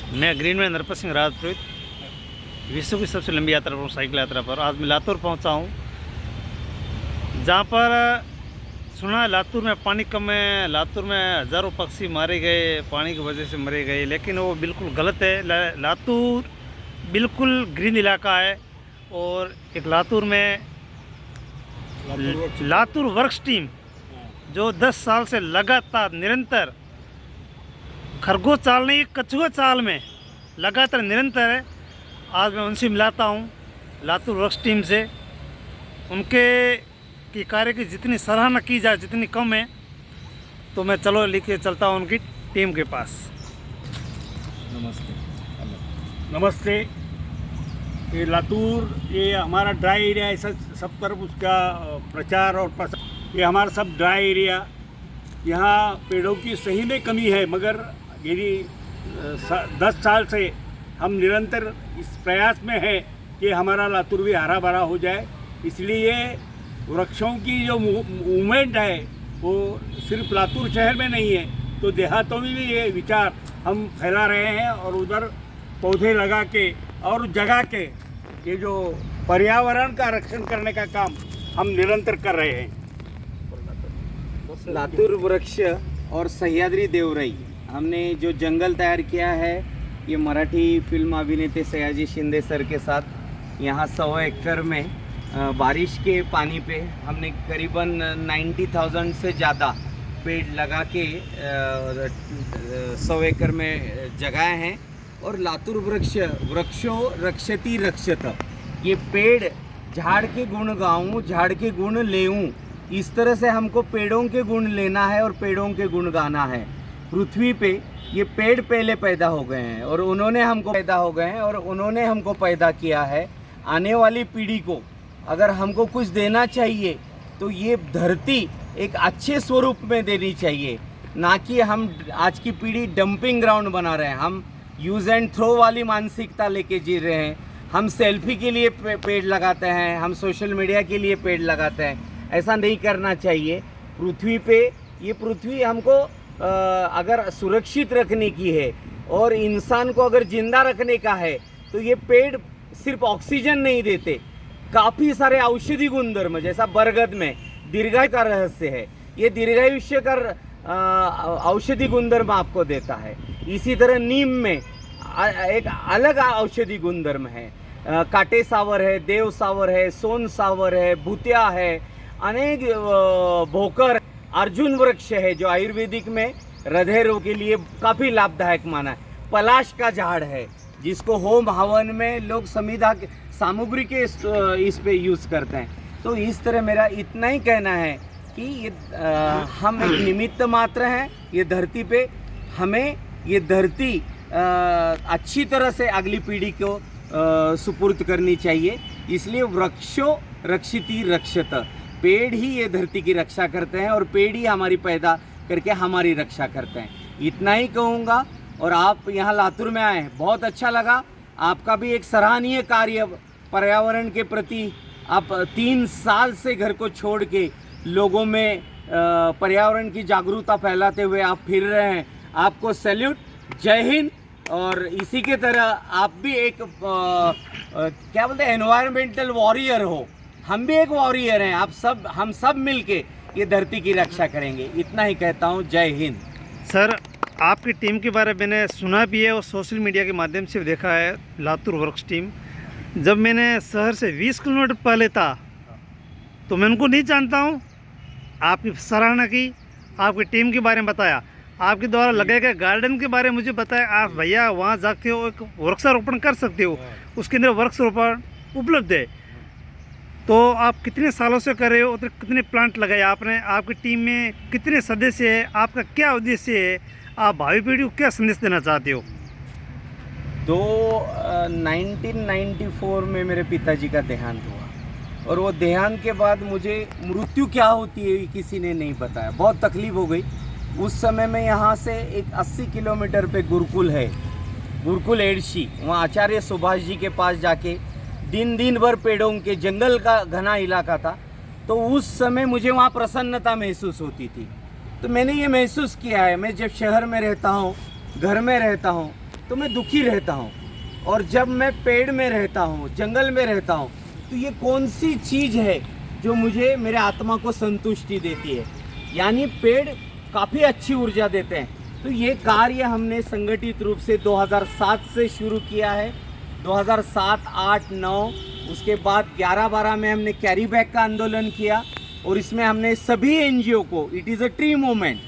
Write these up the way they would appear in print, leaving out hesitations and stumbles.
मैं ग्रीनमैन नरपत सिंह राजपूत विश्व की सबसे लंबी यात्रा पर साइकिल यात्रा पर आज मैं लातूर पहुंचा हूं, जहां पर सुना है लातूर में पानी कम है, लातूर में हज़ारों पक्षी मारे गए, पानी की वजह से मरे गए, लेकिन वो बिल्कुल गलत है। लातूर बिल्कुल ग्रीन इलाका है और एक लातूर में लातूर वर्क्स टीम जो 10 साल से लगातार निरंतर खरगोश चाल नहीं कछुआ चाल में लगातार निरंतर है। आज मैं उनसे मिलाता हूँ लातूर वर्क्स टीम से। उनके की कार्य की जितनी सराहना की जाए जितनी कम है, तो मैं चलो लेके चलता हूँ उनकी टीम के पास। नमस्ते। ये लातूर ये हमारा ड्राई एरिया है, सब तरफ उसका प्रचार और प्रसार। ये हमारा सब ड्राई एरिया, यहाँ पेड़ों की सही में कमी है, मगर यदि 10 साल से हम निरंतर इस प्रयास में है कि हमारा लातूर भी हरा भरा हो जाए। इसलिए वृक्षों की जो मूवमेंट है वो सिर्फ लातूर शहर में नहीं है, तो देहातों में भी ये विचार हम फैला रहे हैं और उधर पौधे लगा के और जगा के ये जो पर्यावरण का रक्षण करने का काम हम निरंतर कर रहे हैं। लातूर वृक्ष और सह्याद्री देवराई हमने जो जंगल तैयार किया है, ये मराठी फिल्म अभिनेते सयाजी शिंदे सर के साथ यहाँ 100 एकड़ में बारिश के पानी पे हमने करीबन 90,000 से ज़्यादा पेड़ लगा के 100 एकड़ में जगाए हैं। और लातूर वृक्षो रक्षति रक्षत, ये पेड़ झाड़ के गुण गाऊँ झाड़ के गुण लेऊँ, इस तरह से हमको पेड़ों के गुण लेना है और पेड़ों के गुण गाना है। पृथ्वी पे ये पेड़ पहले पैदा हो गए हैं और उन्होंने हमको पैदा किया है। आने वाली पीढ़ी को अगर हमको कुछ देना चाहिए तो ये धरती एक अच्छे स्वरूप में देनी चाहिए, ना कि हम आज की पीढ़ी डंपिंग ग्राउंड बना रहे हैं। हम यूज़ एंड थ्रो वाली मानसिकता लेके जी रहे हैं। हम सेल्फी के लिए पेड़ लगाते हैं, हम सोशल मीडिया के लिए पेड़ लगाते हैं। ऐसा नहीं करना चाहिए। पृथ्वी पे ये पृथ्वी हमको अगर सुरक्षित रखने की है और इंसान को अगर जिंदा रखने का है, तो ये पेड़ सिर्फ ऑक्सीजन नहीं देते, काफ़ी सारे औषधि गुणधर्म, जैसा बरगद में दीर्घायु का रहस्य है, ये दीर्घायुष्य का औषधि गुणधर्म आपको देता है। इसी तरह नीम में एक अलग औषधि गुणधर्म है। काटे सावर है, देव सावर है, सोन सावर है, भूतिया है, अनेक भोकर, अर्जुन वृक्ष है जो आयुर्वेदिक में हृदय रोग के लिए काफ़ी लाभदायक माना है। पलाश का झाड़ है जिसको होम हवन में लोग समिधा के सामग्री के इस पे यूज़ करते हैं। तो इस तरह मेरा इतना ही कहना है कि ये हम एक निमित्त मात्र हैं ये धरती पे। हमें ये धरती अच्छी तरह से अगली पीढ़ी को सुपुर्द करनी चाहिए। इसलिए वृक्षो रक्षिति रक्षत, पेड़ ही ये धरती की रक्षा करते हैं और पेड़ ही हमारी पैदा करके हमारी रक्षा करते हैं। इतना ही कहूँगा। और आप यहाँ लातूर में आए, बहुत अच्छा लगा। आपका भी एक सराहनीय कार्य पर्यावरण के प्रति, आप 3 साल से घर को छोड़ के लोगों में पर्यावरण की जागरूकता फैलाते हुए आप फिर रहे हैं। आपको सैल्यूट, जय हिंद। और इसी के तरह आप भी एक क्या बोलते हैं, एनवायरमेंटल वॉरियर हो। हम भी एक वॉरियर हैं। हम सब मिलके ये धरती की रक्षा करेंगे। इतना ही कहता हूँ, जय हिंद। सर, आपकी टीम के बारे में मैंने सुना भी है और सोशल मीडिया के माध्यम से देखा है। लातूर वर्क्स टीम, जब मैंने शहर से 20 किलोमीटर पहले था तो मैं उनको नहीं जानता हूँ। आपकी सराहना की, आपकी टीम के बारे में बताया, आपके द्वारा लगाए गए गार्डन के बारे में मुझे बताया। आप भैया वहाँ जाके हो, एक वृक्षारोपण कर सकते हो, उसके अंदर वृक्षारोपण उपलब्ध है। तो आप कितने सालों से कर रहे हो, तो कितने प्लांट लगाए आपने, आपकी टीम में कितने सदस्य हैं, आपका क्या उद्देश्य है, आप भावी पीढ़ी को क्या संदेश देना चाहते हो? 1994 में मेरे पिताजी का देहांत हुआ और वो देहांत के बाद मुझे मृत्यु क्या होती है किसी ने नहीं बताया। बहुत तकलीफ हो गई। उस समय में यहाँ से एक 80 किलोमीटर पे गुरुकुल है, गुरुकुल एडशी, वहाँ आचार्य सुभाष जी के पास जाके दिन भर पेड़ों के जंगल का घना इलाका था। तो उस समय मुझे वहाँ प्रसन्नता महसूस होती थी। तो मैंने ये महसूस किया है, मैं जब शहर में रहता हूँ, घर में रहता हूँ, तो मैं दुखी रहता हूँ, और जब मैं पेड़ में रहता हूँ, जंगल में रहता हूँ, तो ये कौन सी चीज़ है जो मुझे मेरे आत्मा को संतुष्टि देती है। यानी पेड़ काफ़ी अच्छी ऊर्जा देते हैं। तो ये कार्य हमने संगठित रूप से 2007 से शुरू किया है। 2007, 8, 9, उसके बाद 11-12 में हमने कैरी बैग का आंदोलन किया, और इसमें हमने सभी एनजीओ को, it is a tree movement,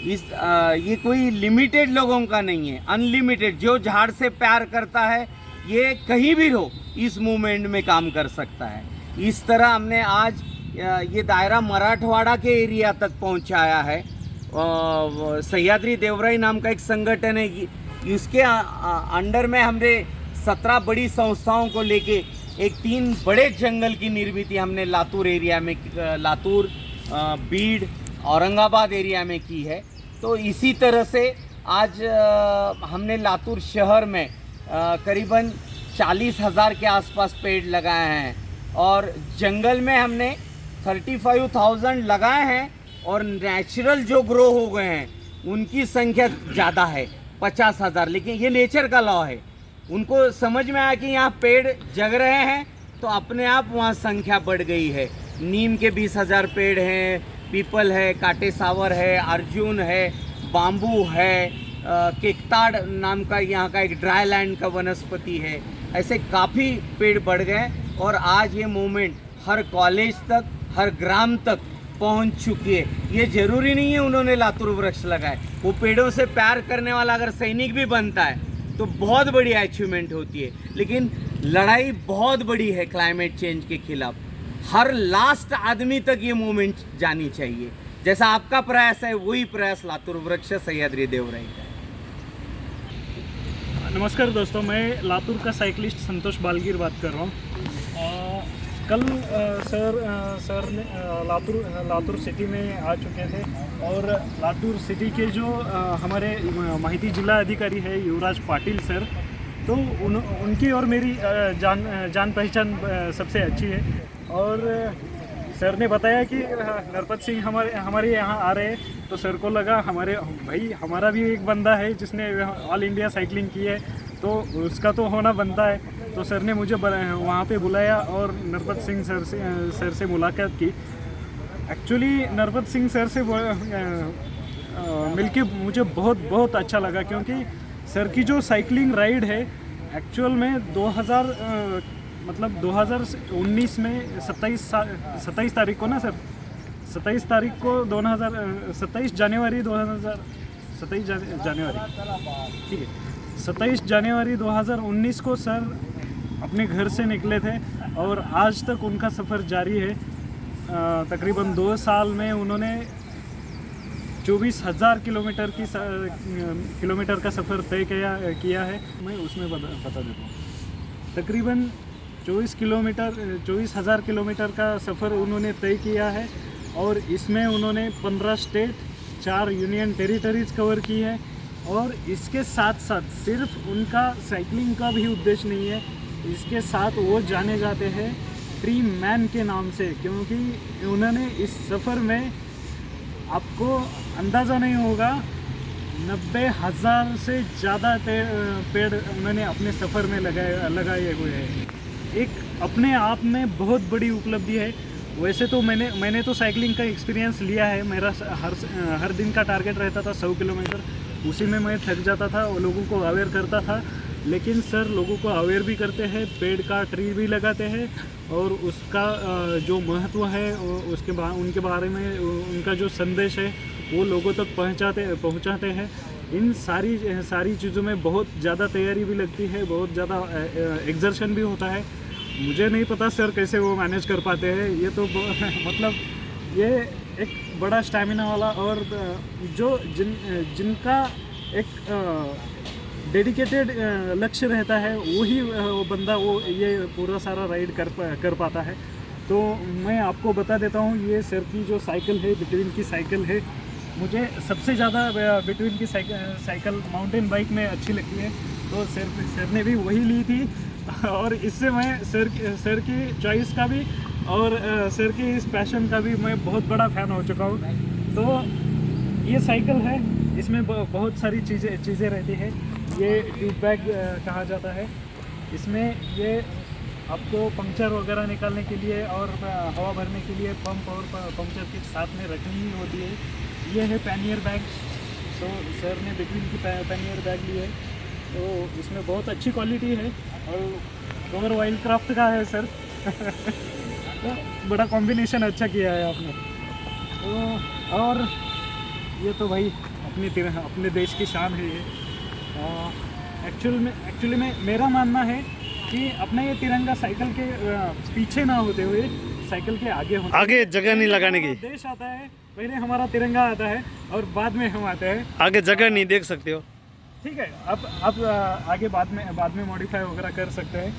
ये कोई लिमिटेड लोगों का नहीं है, अनलिमिटेड, जो झाड़ से प्यार करता है ये कहीं भी हो इस मूवमेंट में काम कर सकता है। इस तरह हमने आज ये दायरा मराठवाड़ा के एरिया तक पहुंचाया है। सह्याद्री देवराई नाम का एक संगठन है, इसके अंडर में हमने 17 बड़ी संस्थाओं को लेके एक 3 बड़े जंगल की निर्मित हमने लातूर एरिया में, लातूर, बीड, औरंगाबाद एरिया में की है। तो इसी तरह से आज हमने लातूर शहर में करीबन 40,000 के आसपास पेड़ लगाए हैं, और जंगल में हमने 35,000 लगाए हैं, और नेचुरल जो ग्रो हो गए हैं उनकी संख्या ज़्यादा है, 50,000। लेकिन ये नेचर का लॉ है, उनको समझ में आया कि यहाँ पेड़ जग रहे हैं तो अपने आप वहाँ संख्या बढ़ गई है। नीम के 20,000 पेड़ हैं, पीपल है, काटे सावर है, अर्जुन है, बाम्बू है, केकताड़ नाम का यहाँ का एक ड्राई लैंड का वनस्पति है। ऐसे काफ़ी पेड़ बढ़ गए, और आज ये मूवमेंट हर कॉलेज तक, हर ग्राम तक पहुँच चुकी है। ये ज़रूरी नहीं है उन्होंने लातूर वृक्ष लगाए, वो पेड़ों से प्यार करने वाला अगर सैनिक भी बनता है तो बहुत बड़ी अचीवमेंट होती है। लेकिन लड़ाई बहुत बड़ी है क्लाइमेट चेंज के खिलाफ, हर लास्ट आदमी तक ये मूवमेंट जानी चाहिए। जैसा आपका प्रयास है वही प्रयास लातूर वृक्ष सह्याद्री देवराई का है। नमस्कार दोस्तों, मैं लातूर का साइकिलिस्ट संतोष बालगीर बात कर रहा हूँ। कल सर ने लातूर सिटी में आ चुके थे, और लातूर सिटी के जो हमारे माहिती जिला अधिकारी है युवराज पाटिल सर, तो उनकी और मेरी जान पहचान सबसे अच्छी है। और सर ने बताया कि नरपत सिंह हमारे यहाँ आ रहे हैं, तो सर को लगा हमारा भी एक बंदा है जिसने ऑल इंडिया साइकिलिंग की है, तो उसका तो होना बनता है। तो सर ने मुझे वहाँ पे बुलाया और नरपत सिंह सर से मुलाकात की। एक्चुअली नरपत सिंह सर से मिलके मुझे बहुत अच्छा लगा, क्योंकि सर की जो साइकिलिंग राइड है एक्चुअल में 2019 में 27 तारीख को ना सर, 27 तारीख को 27 जनवरी 2019 को सर अपने घर से निकले थे, और आज तक उनका सफ़र जारी है। तकरीबन 2 साल में उन्होंने 24,000 किलोमीटर का सफ़र तय किया है। मैं उसमें बता देता हूँ, तकरीबन 24,000 किलोमीटर का सफ़र उन्होंने तय किया है, और इसमें उन्होंने 15 स्टेट, 4 यूनियन टेरिटरीज कवर की है। और इसके साथ साथ सिर्फ उनका साइकिलिंग का भी उद्देश्य नहीं है, इसके साथ वो जाने जाते हैं ट्री मैन के नाम से, क्योंकि उन्होंने इस सफ़र में, आपको अंदाज़ा नहीं होगा, 90,000 से ज़्यादा पेड़ उन्होंने अपने सफ़र में लगाए हुए हैं। एक अपने आप में बहुत बड़ी उपलब्धि है। वैसे तो मैंने तो साइकिलिंग का एक्सपीरियंस लिया है। मेरा हर दिन का टारगेट रहता था 100 किलोमीटर, उसी में मैं थक जाता था और लोगों को अवेयर करता था। लेकिन सर लोगों को अवेयर भी करते हैं, पेड़ का ट्री भी लगाते हैं, और उसका जो महत्व है उनके बारे में उनका जो संदेश है वो लोगों तक पहुंचाते हैं। इन सारी चीज़ों में बहुत ज़्यादा तैयारी भी लगती है, बहुत ज़्यादा एक्सर्शन भी होता है। मुझे नहीं पता सर कैसे वो मैनेज कर पाते हैं। ये तो मतलब ये एक बड़ा स्टैमिना वाला, और जो जिनका एक डेडिकेटेड लक्ष्य रहता है वही बंदा वो ये पूरा सारा राइड कर पाता है। तो मैं आपको बता देता हूँ, ये सर की जो साइकिल है, बिटवीन की साइकिल है, मुझे सबसे ज़्यादा बिटवीन की साइकिल माउंटेन बाइक में अच्छी लगती है। तो सर ने भी वही ली थी, और इससे मैं सर की चॉइस का भी और सर की इस पैशन का भी मैं बहुत बड़ा फ़ैन हो चुका हूँ। तो ये साइकिल है, इसमें बहुत सारी चीज़ें रहती है। ये ट्यूब बैग कहा जाता है। इसमें ये आपको पंक्चर वगैरह निकालने के लिए और हवा भरने के लिए पंप और पंक्चर किट साथ में रखनी ही होती है। ये है पैनियर बैग। तो सर ने बिटवीन की पैनियर बैग ली है, तो इसमें बहुत अच्छी क्वालिटी है और कवर वाइल्ड क्राफ्ट का है सर। तो बड़ा कॉम्बिनेशन अच्छा किया है आपने। तो और ये तो भाई अपने देश की शान है ये। एक्चुअली में मेरा मानना है कि अपना ये तिरंगा साइकिल के पीछे ना होते हुए साइकिल के आगे होना, आगे जगह नहीं लगाने की। देश आता है पहले, हमारा तिरंगा आता है और बाद में हम आते हैं। आगे जगह नहीं देख सकते हो। ठीक है, आप आगे बाद में मॉडिफाई वगैरह कर सकते हैं।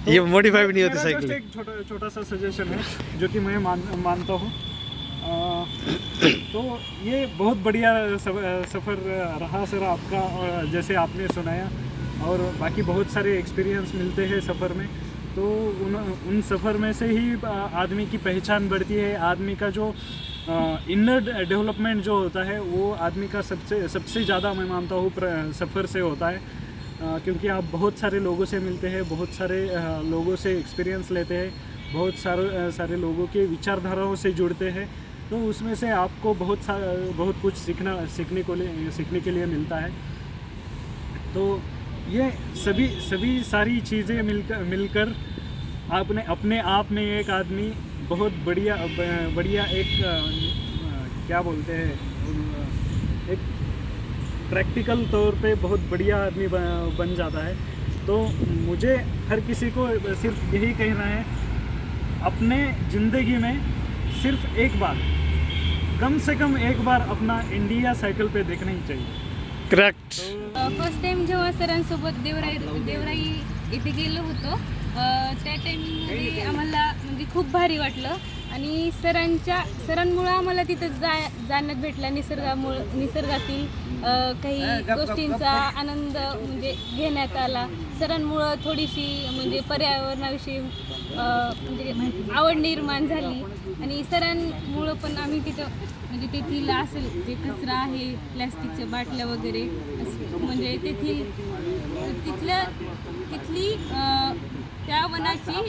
ये मॉडिफाई भी नहीं होती मेरा साइकिल। just एक छोटा सा सजेशन है जो कि मैं मानता हूँ। तो ये बहुत बढ़िया सफ़र रहा सर आपका, और जैसे आपने सुनाया, और बाकी बहुत सारे एक्सपीरियंस मिलते हैं सफ़र में। तो उन सफ़र में से ही आदमी की पहचान बढ़ती है। आदमी का जो इनर डेवलपमेंट जो होता है वो आदमी का सबसे ज़्यादा मैं मानता हूँ सफ़र से होता है। क्योंकि आप बहुत सारे लोगों से मिलते हैं, बहुत सारे लोगों से एक्सपीरियंस लेते हैं, बहुत सारे लोगों के विचारधाराओं से जुड़ते हैं। तो उसमें से आपको बहुत कुछ सीखने के लिए मिलता है। तो ये सभी सारी चीज़ें मिलकर आपने अपने आप में एक आदमी बहुत बढ़िया एक क्या बोलते हैं, एक प्रैक्टिकल तौर पे बहुत बढ़िया आदमी बन जाता है। तो मुझे हर किसी को सिर्फ यही कहना है, अपने ज़िंदगी में सिर्फ एक बार, कम से कम एक बार अपना इंडिया सायकल पे देखना ही चाहिए। करेक्ट। फर्स्ट टाइम जेव्हा सरांसोबत देवराई इथे गेलो होतो, त्या टायमिंगमध्ये आम्हाला म्हणजे खूप भारी वाटलं आणि सरांमुळं आम्हाला तिथं जाण्यात भेटला, निसर्गातील काही गोष्टींचा आनंद म्हणजे घेण्यात आला। सरांमुळं थोडीशी म्हणजे पर्यावरणाविषयी म्हणजे आवड निर्माण झाली आणि सरांमुळं पण आम्ही तिथं म्हणजे तेथील असेल जे कचरा आहे, प्लॅस्टिकच्या बाटल्या वगैरे म्हणजे तिथली त्या वनाची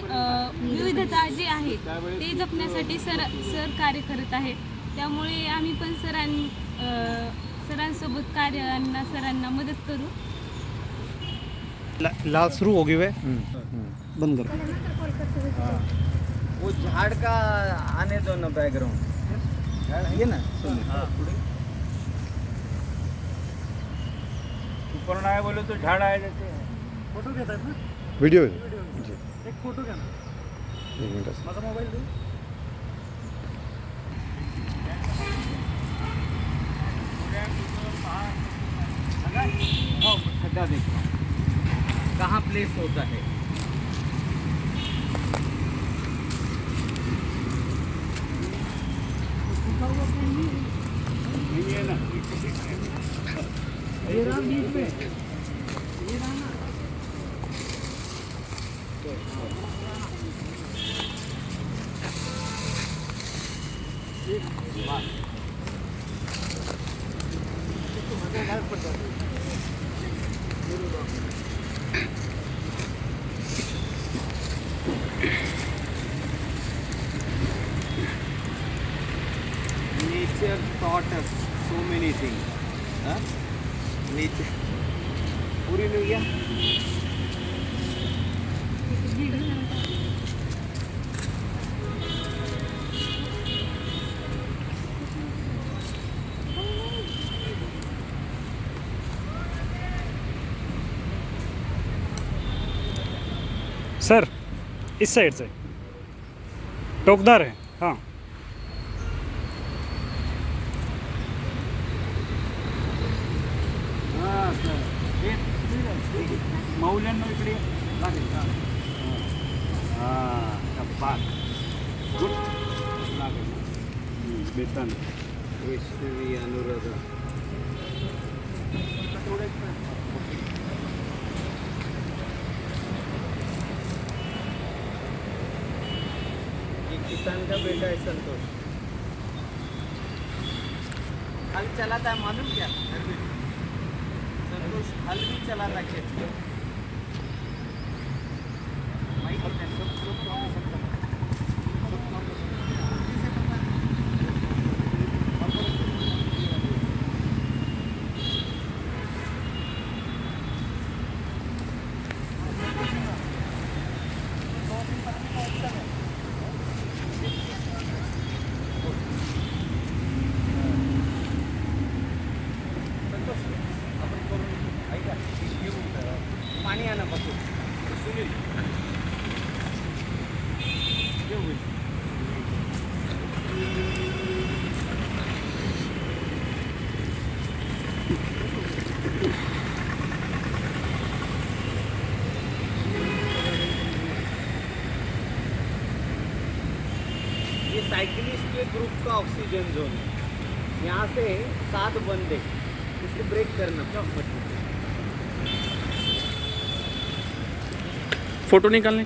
विविधता जी आहे ते जपण्यासाठी सर कार्य करत आहेत। त्यामुळे आम्ही पण सरांसोबत सरांना मदत करू। लाल शुरू हो गई है, बंद करो। वो झाड़ का आने दो ना बैकग्राउंड, ये ना ऊपर ना आए बोले तो झाड़ आए जैसे। फोटो घेतात ना, वीडियो एक फोटो घ्या ना, 1 मिनट। माझा मोबाईल दे। खड्डा देखो कहाँ प्लेस होता है। नहीं है ना, ये रहा बीच में, ये रहा ना। Nature taught us so many things. Huh? Nature. पूरी नहीं गया? सर इस साइड से टोकदार है। हाँ मौल्यांना इकडे लागेल का? कपाट गुड लागेल बेसन वैष्णवी अनुराधा ये किसान का बेटा है संतोष, कल चला था मालूम क्या? संतोष हल भी चला था खेत पाणी आणा पासून सुनील ये साइकिलिस्ट के ग्रुप का ऑक्सीजन जोन है। यहाँ से 7 बंदे इसको ब्रेक करना फोटो निकालने